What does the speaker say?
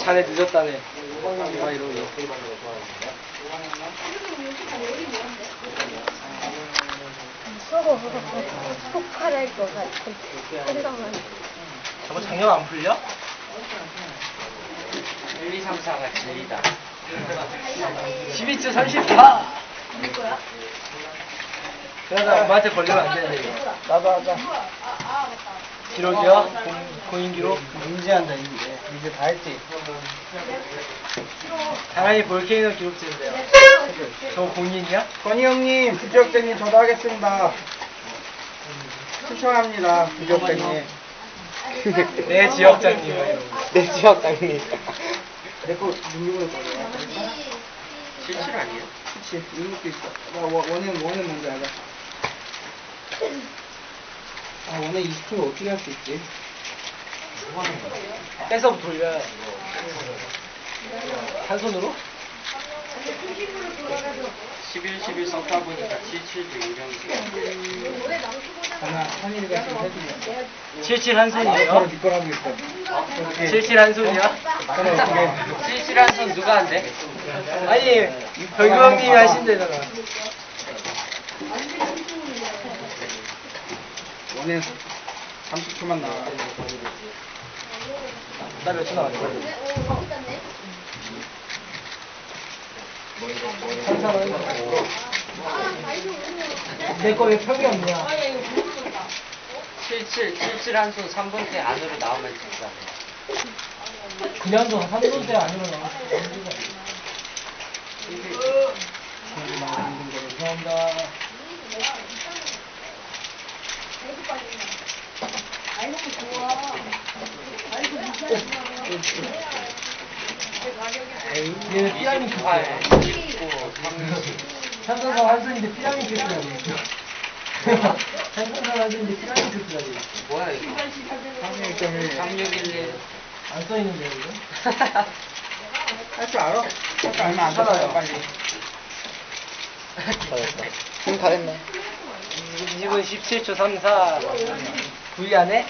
자네 늦었다네. 아, 이러고. 폭발할 것 같아. 생각만. 저거 작년 안 풀려? 1, 2, 3, 4가 진리다. 12주 34! 그러다 엄마한테 걸리면 안 되는데, 이거. 나도 하자. 기록이요? 공인 기록? 인지한다, 이제 다 했지. 당연히 볼케이노 기록지인데요. 저 공인이야? 건희 형님, 부지역장님 저도 하겠습니다. 추천합니다, 부지역장님. 내 지역장님. 내 지역장님. 내거 능력으로 거야. 77 아니에요? 그치, 이런 것도 있어. 나 원은 뭔지 알아. 아, 원은 20초를 어떻게 할 수 있지? 빼서 돌려야. 한 손으로? 11, 11 썼다 보니까 77도 요령이죠. 하나, 한일이가 지금 해주면. 77 한 바로 손이에요? 네 거라고 있어. 77 한 손이야? 77 한 손 누가 한대? 아니, 별교 형님이 하신대잖아. 원은 30초만 나와. 나 몇 초 나왔어? 내 거 왜 벽이 없냐? 77 한 손 3분대 안으로 나오면 진짜. 그냥 도 3분대 아니면 나와. 감사합니다. 얘는 피라미드 28, 29, 30. 산산산 한 손인데 피라미드 쓰라고 있어. 산산산 한 손인데 피라미드 쓰라고 있어. 뭐야 이거? 36.1. 3611. 안 써있는데 이거? 할 줄 알아? 할 줄 알면 안 되잖아, 빨리. 잘했다. 지금 다 됐네. 이 집은 17초 34. V 안에?